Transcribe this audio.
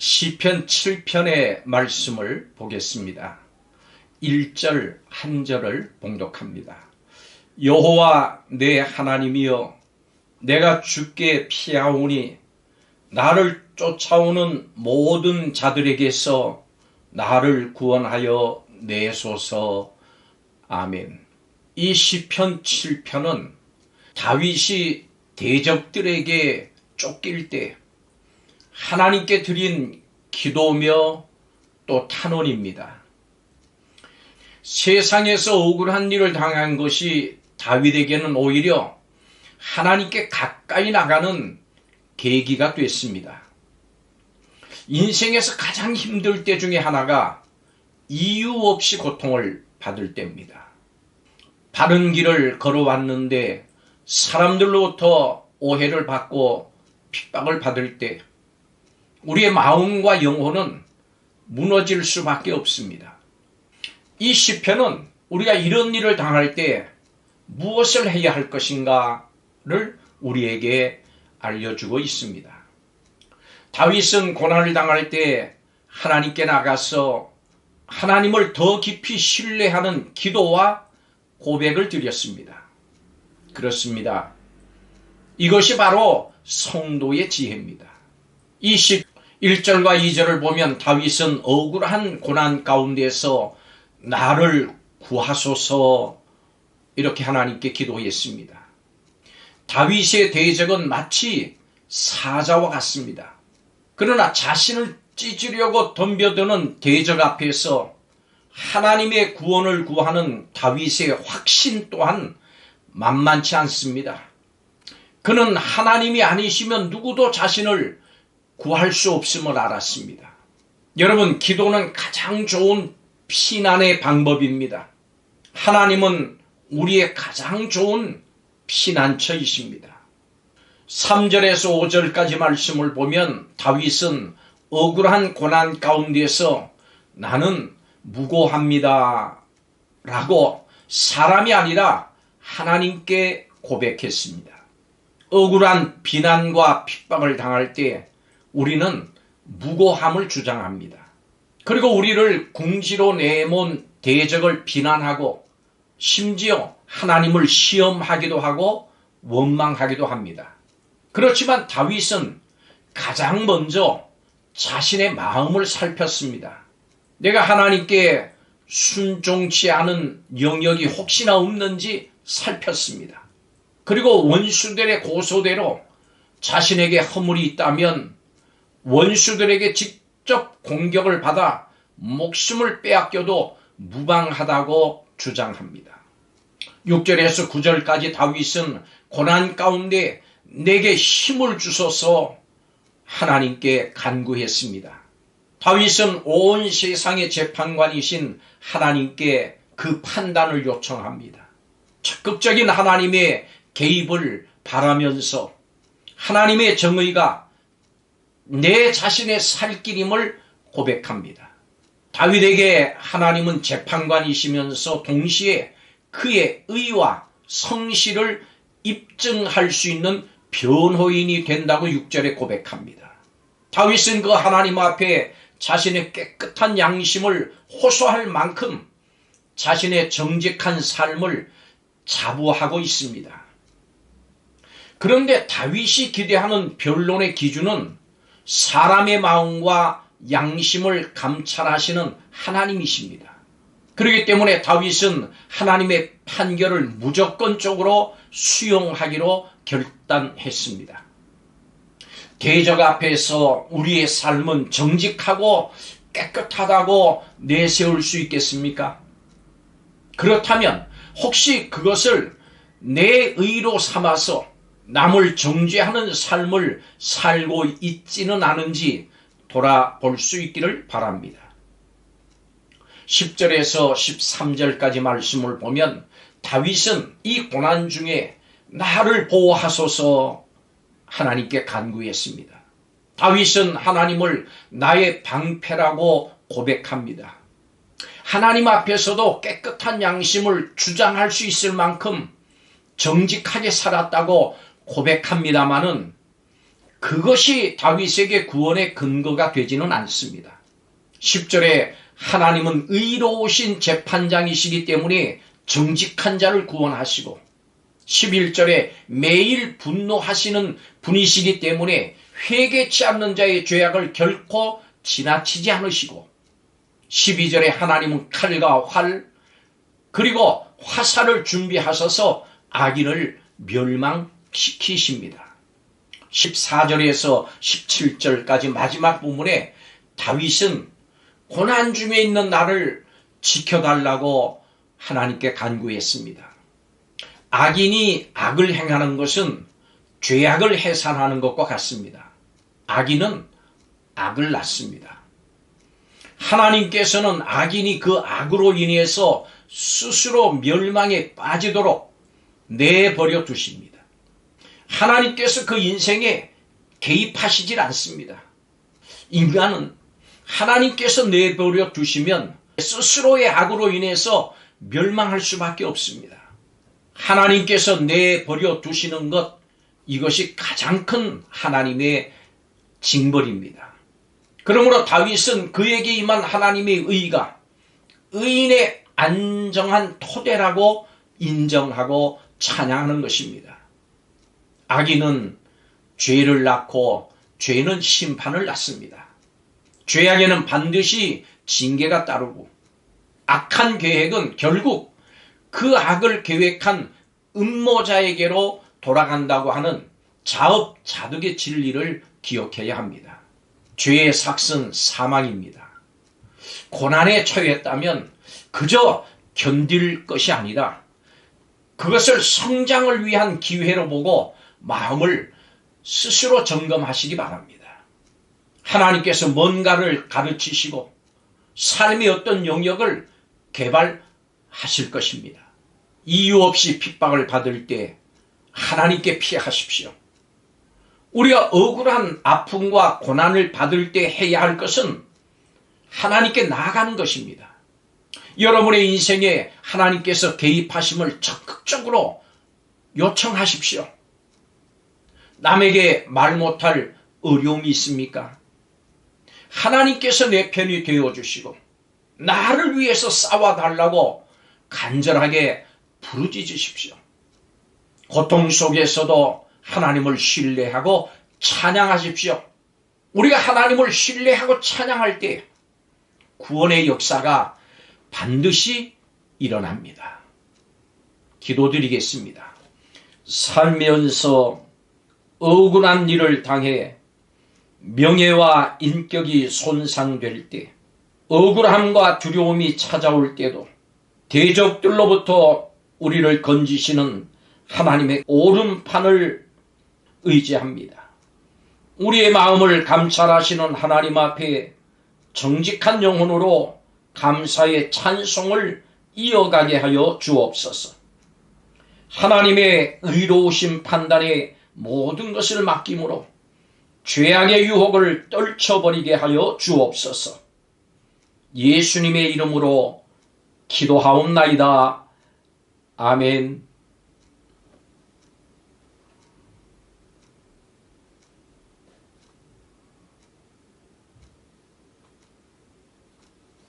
시편 7편의 말씀을 보겠습니다. 1절 한 절을 봉독합니다. 여호와 내 하나님이여, 내가 주께 피하오니 나를 쫓아오는 모든 자들에게서 나를 구원하여 내소서. 아멘. 이 시편 7편은 다윗이 대적들에게 쫓길 때 하나님께 드린 기도며 또 탄원입니다. 세상에서 억울한 일을 당한 것이 다윗에게는 오히려 하나님께 가까이 나가는 계기가 됐습니다. 인생에서 가장 힘들 때 중에 하나가 이유 없이 고통을 받을 때입니다. 바른 길을 걸어왔는데 사람들로부터 오해를 받고 핍박을 받을 때 우리의 마음과 영혼은 무너질 수밖에 없습니다. 이 시편은 우리가 이런 일을 당할 때 무엇을 해야 할 것인가를 우리에게 알려주고 있습니다. 다윗은 고난을 당할 때 하나님께 나가서 하나님을 더 깊이 신뢰하는 기도와 고백을 드렸습니다. 그렇습니다. 이것이 바로 성도의 지혜입니다. 21절과 2절을 보면 다윗은 억울한 고난 가운데서 나를 구하소서 이렇게 하나님께 기도했습니다. 다윗의 대적은 마치 사자와 같습니다. 그러나 자신을 찢으려고 덤벼드는 대적 앞에서 하나님의 구원을 구하는 다윗의 확신 또한 만만치 않습니다. 그는 하나님이 아니시면 누구도 자신을 구할 수 없음을 알았습니다. 여러분, 기도는 가장 좋은 피난의 방법입니다. 하나님은 우리의 가장 좋은 피난처이십니다. 3절에서 5절까지 말씀을 보면 다윗은 억울한 고난 가운데서 나는 무고합니다 라고 사람이 아니라 하나님께 고백했습니다. 억울한 비난과 핍박을 당할 때 우리는 무고함을 주장합니다. 그리고 우리를 궁지로 내몬 대적을 비난하고 심지어 하나님을 시험하기도 하고 원망하기도 합니다. 그렇지만 다윗은 가장 먼저 자신의 마음을 살폈습니다. 내가 하나님께 순종치 않은 영역이 혹시나 없는지 살폈습니다. 그리고 원수들의 고소대로 자신에게 허물이 있다면 원수들에게 직접 공격을 받아 목숨을 빼앗겨도 무방하다고 주장합니다. 6절에서 9절까지 다윗은 고난 가운데 내게 힘을 주소서 하나님께 간구했습니다. 다윗은 온 세상의 재판관이신 하나님께 그 판단을 요청합니다. 적극적인 하나님의 개입을 바라면서 하나님의 정의가 내 자신의 살 길임을 고백합니다. 다윗에게 하나님은 재판관이시면서 동시에 그의 의와 성실을 입증할 수 있는 변호인이 된다고 6절에 고백합니다. 다윗은 그 하나님 앞에 자신의 깨끗한 양심을 호소할 만큼 자신의 정직한 삶을 자부하고 있습니다. 그런데 다윗이 기대하는 변론의 기준은 사람의 마음과 양심을 감찰하시는 하나님이십니다. 그렇기 때문에 다윗은 하나님의 판결을 무조건적으로 수용하기로 결단했습니다. 대적 앞에서 우리의 삶은 정직하고 깨끗하다고 내세울 수 있겠습니까? 그렇다면 혹시 그것을 내 의로 삼아서 남을 정죄하는 삶을 살고 있지는 않은지 돌아볼 수 있기를 바랍니다. 10절에서 13절까지 말씀을 보면 다윗은 이 고난 중에 나를 보호하소서 하나님께 간구했습니다. 다윗은 하나님을 나의 방패라고 고백합니다. 하나님 앞에서도 깨끗한 양심을 주장할 수 있을 만큼 정직하게 살았다고 고백합니다마는 그것이 다윗에게 구원의 근거가 되지는 않습니다. 10절에 하나님은 의로우신 재판장이시기 때문에 정직한 자를 구원하시고, 11절에 매일 분노하시는 분이시기 때문에 회개치 않는 자의 죄악을 결코 지나치지 않으시고, 12절에 하나님은 칼과 활 그리고 화살을 준비하셔서 악인을 멸망시키십니다. 14절에서 17절까지 마지막 부분에 다윗은 고난 중에 있는 나를 지켜달라고 하나님께 간구했습니다. 악인이 악을 행하는 것은 죄악을 해산하는 것과 같습니다. 악인은 악을 낳습니다. 하나님께서는 악인이 그 악으로 인해서 스스로 멸망에 빠지도록 내버려 두십니다. 하나님께서 그 인생에 개입하시질 않습니다. 인간은 하나님께서 내버려 두시면 스스로의 악으로 인해서 멸망할 수밖에 없습니다. 하나님께서 내버려 두시는 것, 이것이 가장 큰 하나님의 징벌입니다. 그러므로 다윗은 그에게 임한 하나님의 의가 의인의 안정한 토대라고 인정하고 찬양하는 것입니다. 악인은 죄를 낳고 죄는 심판을 낳습니다. 죄악에는 반드시 징계가 따르고, 악한 계획은 결국 그 악을 계획한 음모자에게로 돌아간다고 하는 자업자득의 진리를 기억해야 합니다. 죄의 삭은 사망입니다. 고난에 처했다면 그저 견딜 것이 아니라 그것을 성장을 위한 기회로 보고 마음을 스스로 점검하시기 바랍니다. 하나님께서 뭔가를 가르치시고 삶의 어떤 영역을 개발하실 것입니다. 이유 없이 핍박을 받을 때 하나님께 피하십시오. 우리가 억울한 아픔과 고난을 받을 때 해야 할 것은 하나님께 나아가는 것입니다. 여러분의 인생에 하나님께서 개입하심을 적극적으로 요청하십시오. 남에게 말 못할 어려움이 있습니까? 하나님께서 내 편이 되어주시고 나를 위해서 싸워달라고 간절하게 부르짖으십시오. 고통 속에서도 하나님을 신뢰하고 찬양하십시오. 우리가 하나님을 신뢰하고 찬양할 때 구원의 역사가 반드시 일어납니다. 기도드리겠습니다. 살면서 억울한 일을 당해 명예와 인격이 손상될 때, 억울함과 두려움이 찾아올 때도 대적들로부터 우리를 건지시는 하나님의 오른판을 의지합니다. 우리의 마음을 감찰하시는 하나님 앞에 정직한 영혼으로 감사의 찬송을 이어가게 하여 주옵소서. 하나님의 의로우신 판단에 모든 것을 맡김으로 죄악의 유혹을 떨쳐버리게 하여 주옵소서. 예수님의 이름으로 기도하옵나이다. 아멘.